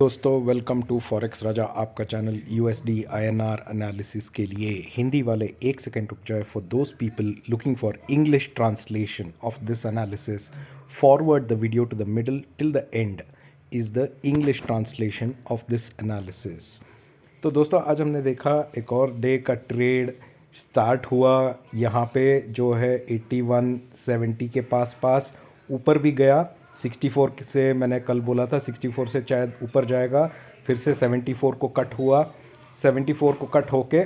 दोस्तों welcome to forex राजा, आपका channel USD INR analysis के लिए हिंदी वाले एक सेकेंड रुक जाए। For those people looking for English translation of this analysis, forward the video to the middle till the end is the English translation of this analysis. तो दोस्तों आज हमने देखा एक और डे का ट्रेड स्टार्ट हुआ। यहाँ पे जो है 8170 के पास ऊपर भी गया। 64 से मैंने कल बोला था 64 से शायद ऊपर जाएगा, फिर से 74 को कट हुआ, 74 को कट होके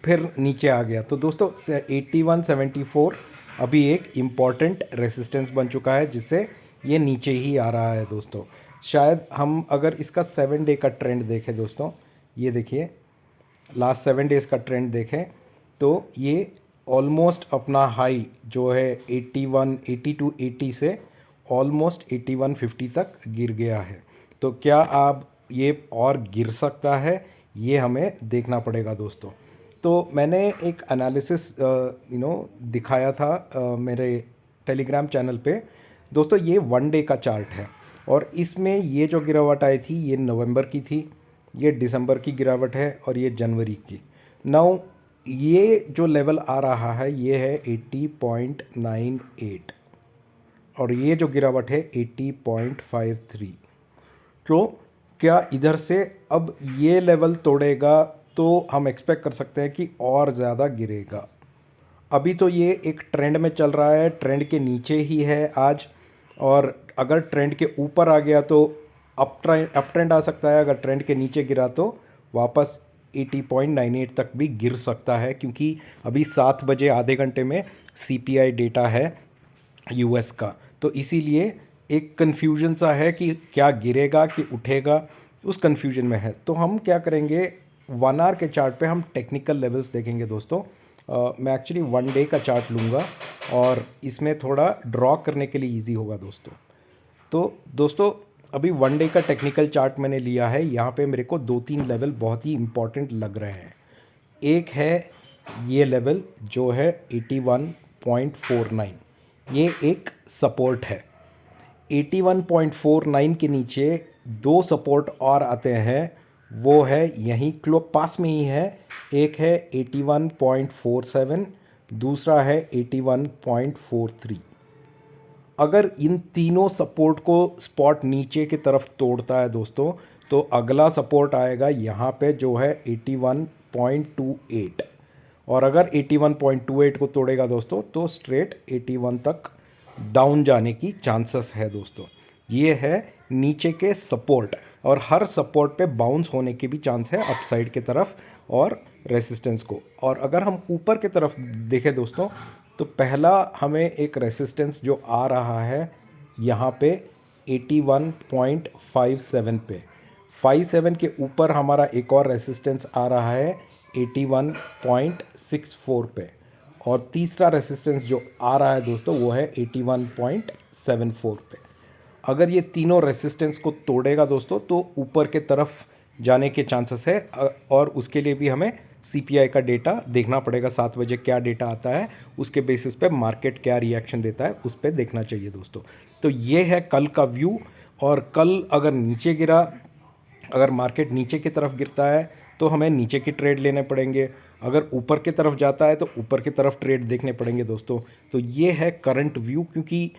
फिर नीचे आ गया। तो दोस्तों 8174 अभी एक इम्पॉर्टेंट रेसिस्टेंस बन चुका है, जिससे ये नीचे ही आ रहा है। दोस्तों शायद हम अगर इसका 7 डे का ट्रेंड देखें, दोस्तों ये देखिए लास्ट 7 डेज़ का ट्रेंड देखें तो ये ऑलमोस्ट अपना हाई जो है 8280 से ऑलमोस्ट 8150 तक गिर गया है। तो क्या अब ये और गिर सकता है, ये हमें देखना पड़ेगा दोस्तों। तो मैंने एक एनालिसिस दिखाया था मेरे टेलीग्राम चैनल पे। दोस्तों ये 1 डे का चार्ट है और इसमें ये जो गिरावट आई थी ये नवंबर की थी, ये दिसंबर की गिरावट है और ये जनवरी की। नाउ ये जो लेवल आ रहा है ये है 80.98 और ये जो गिरावट है 80.53। तो क्या इधर से अब ये लेवल तोड़ेगा तो हम एक्सपेक्ट कर सकते हैं कि और ज़्यादा गिरेगा। अभी तो ये एक ट्रेंड में चल रहा है, ट्रेंड के नीचे ही है आज, और अगर ट्रेंड के ऊपर आ गया तो अप ट्रेंड आ सकता है। अगर ट्रेंड के नीचे गिरा तो वापस 80.98 तक भी गिर सकता है, क्योंकि अभी 7 बजे आधे घंटे में सीपीआई डेटा है यूएस का। तो इसीलिए एक कन्फ्यूजन सा है कि क्या गिरेगा कि उठेगा, उस कन्फ्यूजन में है। तो हम क्या करेंगे, 1 आवर के चार्ट पे हम टेक्निकल लेवल्स देखेंगे दोस्तों। मैं एक्चुअली 1 डे का चार्ट लूँगा और इसमें थोड़ा ड्रॉ करने के लिए इजी होगा दोस्तों। तो दोस्तों अभी 1 डे का टेक्निकल चार्ट मैंने लिया है। यहाँ पे मेरे को 2-3 लेवल बहुत ही इंपॉर्टेंट लग रहे हैं। एक है ये लेवल जो है 81.49, ये एक सपोर्ट है। 81.49 के नीचे 2 सपोर्ट और आते हैं, वो है यहीं पास में ही है। एक है 81.47, दूसरा है 81.43। अगर इन तीनों सपोर्ट को स्पॉट नीचे की तरफ तोड़ता है दोस्तों, तो अगला सपोर्ट आएगा यहाँ पे जो है 81.28, और अगर 81.28 को तोड़ेगा दोस्तों तो स्ट्रेट 81 तक डाउन जाने की चांसेस है दोस्तों। ये है नीचे के सपोर्ट, और हर सपोर्ट पे बाउंस होने की भी चांस है अपसाइड की तरफ और रेसिस्टेंस को। और अगर हम ऊपर की तरफ देखें दोस्तों, तो पहला हमें एक रेसिस्टेंस जो आ रहा है यहाँ पे 81.57 पे, 57 के ऊपर हमारा एक और रेसिस्टेंस आ रहा है 81.64 पे, और तीसरा रेसिस्टेंस जो आ रहा है दोस्तों वो है 81.74 पे। अगर ये तीनों रेसिस्टेंस को तोड़ेगा दोस्तों तो ऊपर के तरफ जाने के चांसेस है, और उसके लिए भी हमें सीपीआई का डेटा देखना पड़ेगा। 7 बजे क्या डेटा आता है उसके बेसिस पे मार्केट क्या रिएक्शन देता है उस पर देखना चाहिए दोस्तों। तो ये है कल का व्यू। और कल अगर नीचे गिरा, अगर मार्केट नीचे की तरफ गिरता है तो हमें नीचे की ट्रेड लेने पड़ेंगे। अगर ऊपर की तरफ जाता है तो ऊपर की तरफ ट्रेड देखने पड़ेंगे दोस्तों। तो ये है करंट व्यू, क्योंकि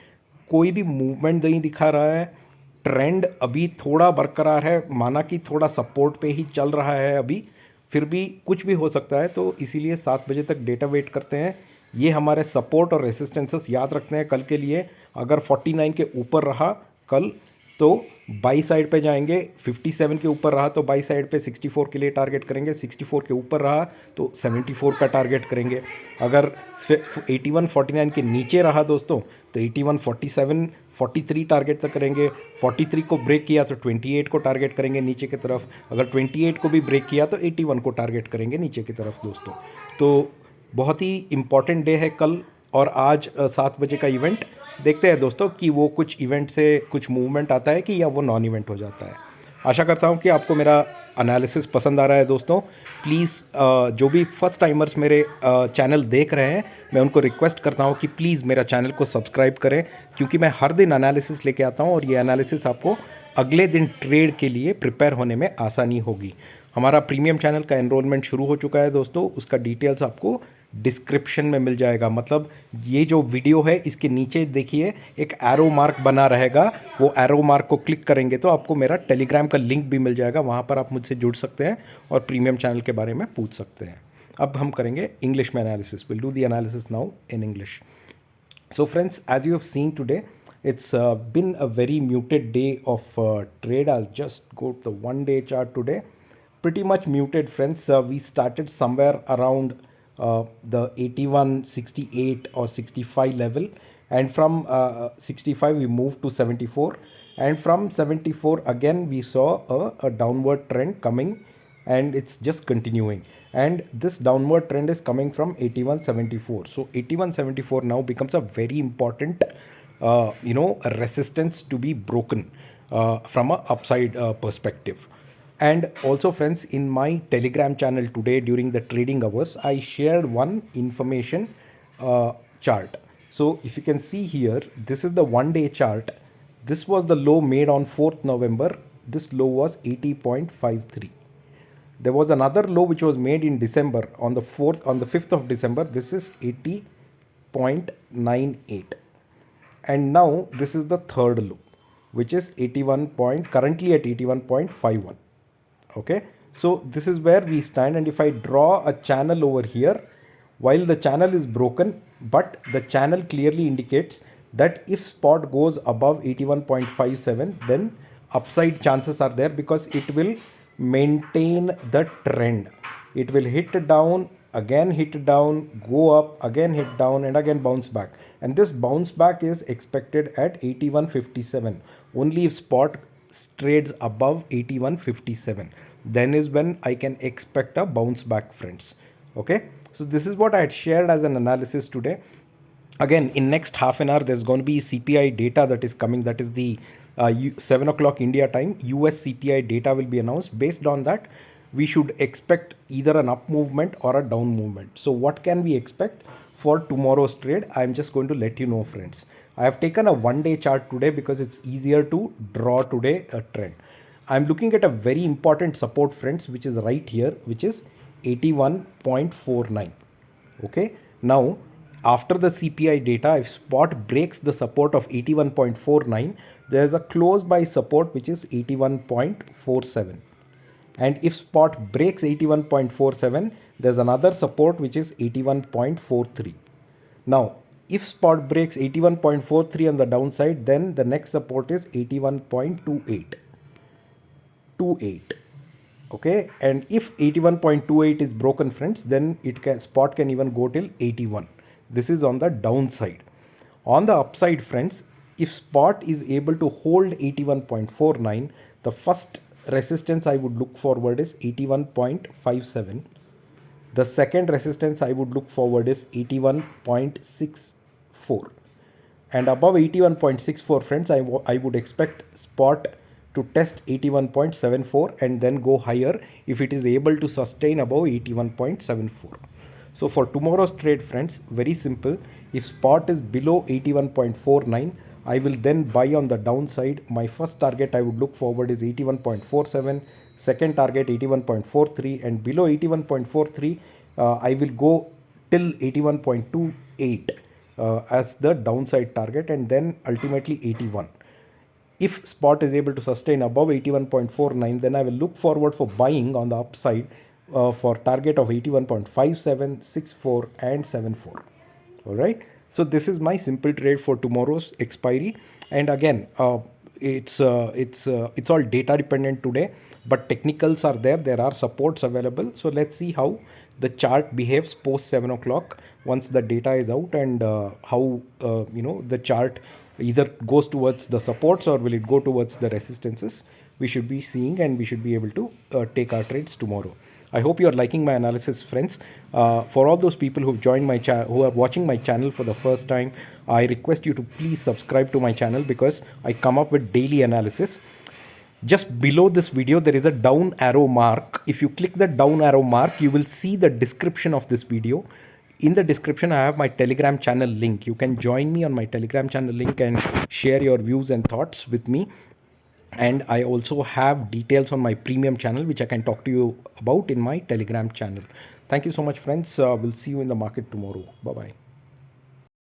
कोई भी मूवमेंट नहीं दिखा रहा है। ट्रेंड अभी थोड़ा बरकरार है, माना कि थोड़ा सपोर्ट पे ही चल रहा है अभी, फिर भी कुछ भी हो सकता है। तो इसीलिए 7 बजे तक डेटा वेट करते हैं। ये हमारे सपोर्ट और रेसिस्टेंसेस याद रखते हैं कल के लिए। अगर 49 के ऊपर रहा कल तो बाई साइड पे जाएंगे, 57 के ऊपर रहा तो बाई साइड पे 64 के लिए टारगेट करेंगे, 64 के ऊपर रहा तो 74 का टारगेट करेंगे। अगर 81.49 के नीचे रहा दोस्तों तो 81.47 43 टारगेट तक करेंगे। 43 को ब्रेक किया तो 28 को टारगेट करेंगे नीचे की तरफ। अगर 28 को भी ब्रेक किया तो 81 को टारगेट करेंगे नीचे की तरफ दोस्तों। तो बहुत ही इम्पॉर्टेंट डे है कल और आज 7 बजे का इवेंट। देखते हैं दोस्तों कि वो कुछ इवेंट से कुछ मूवमेंट आता है कि या वो नॉन इवेंट हो जाता है। आशा करता हूँ कि आपको मेरा एनालिसिस पसंद आ रहा है दोस्तों। प्लीज़ जो भी फर्स्ट टाइमर्स मेरे चैनल देख रहे हैं, मैं उनको रिक्वेस्ट करता हूँ कि प्लीज़ मेरा चैनल को सब्सक्राइब करें, क्योंकि मैं हर दिन एनालिसिस लेके आता हूँ और ये एनालिसिस आपको अगले दिन ट्रेड के लिए प्रिपेयर होने में आसानी होगी। हमारा प्रीमियम चैनल का एनरोलमेंट शुरू हो चुका है दोस्तों, उसका डिटेल्स आपको डिस्क्रिप्शन में मिल जाएगा। मतलब ये जो वीडियो है इसके नीचे देखिए एक एरो मार्क बना रहेगा, वो एरो मार्क को क्लिक करेंगे तो आपको मेरा टेलीग्राम का लिंक भी मिल जाएगा, वहाँ पर आप मुझसे जुड़ सकते हैं और प्रीमियम चैनल के बारे में पूछ सकते हैं। अब हम करेंगे इंग्लिश में analysis. Will do the analysis now in English. So friends, as you have seen today, it's been a very muted day of trade. I'll just go to the 1 day chart today. Pretty much muted, friends. We started somewhere around the 81.68 or 65 level, and from 65 we moved to 74, and from 74 again we saw a downward trend coming, and it's just continuing, and this downward trend is coming from 81.74. So 81.74 now becomes a very important a resistance to be broken from a upside perspective. And also friends, in my telegram channel today during the trading hours I shared one information chart. So if you can see here, this is the 1 day chart. This was the low made on 4th November. This low was 80.53. There was another low which was made in December on the 5th of December. This is 80.98. And now this is the third low, which is 81 point, currently at 81.51. Okay. So this is where we stand. And if I draw a channel over here, while the channel is broken, but the channel clearly indicates that if spot goes above 81.57, then upside chances are there because it will maintain the trend. It will hit down, again hit down, go up, again hit down, and again bounce back. And this bounce back is expected at 81.57. Only if spot trades above 81.57, then is when I can expect a bounce back, friends. Okay, so this is what I had shared as an analysis today. Again, in next half an hour there's going to be CPI data that is coming. That is the 7 o'clock India time. US CPI data will be announced. Based on that, we should expect either an up movement or a down movement. So what can we expect for tomorrow's trade? I'm just going to let you know, friends. I have taken a 1 day chart today because it's easier to draw today a trend. I'm looking at a very important support, friends, which is right here, which is 81.49. Okay, now after the CPI data, if spot breaks the support of 81.49, there is a close by support which is 81.47. And if spot breaks 81.47, there's another support which is 81.43. Now, if spot breaks 81.43 on the downside, then the next support is 81.28. Okay, and if 81.28 is broken, friends, then spot can even go till 81. This is on the downside. On the upside, friends, if spot is able to hold 81.49, the first resistance I would look forward is 81.57. The second resistance I would look forward is 81.64. And above 81.64, friends, I would expect spot to test 81.74 and then go higher if it is able to sustain above 81.74. So for tomorrow's trade, friends, very simple. If spot is below 81.49, I will then buy on the downside. My first target I would look forward is 81.47, second target 81.43, and below 81.43 I will go till 81.28 as the downside target, and then ultimately 81. If spot is able to sustain above 81.49, then I will look forward for buying on the upside for target of 81.57, 64 and 74. All right. So this is my simple trade for tomorrow's expiry. And again, it's all data dependent today, but technicals are there. There are supports available. So let's see how the chart behaves post 7 o'clock once the data is out, and how the chart either goes towards the supports or will it go towards the resistances. We should be seeing, and we should be able to take our trades tomorrow. I hope you are liking my analysis, friends. For all those people who've joined my who are watching my channel for the first time, I request you to please subscribe to my channel because I come up with daily analysis. Just below this video, there is a down arrow mark. If you click the down arrow mark, you will see the description of this video. In the description, I have my Telegram channel link. You can join me on my Telegram channel link and share your views and thoughts with me. and I also have details on my premium channel which I can talk to you about in my Telegram channel. Thank you so much, friends. We'll see you in the market tomorrow. Bye bye.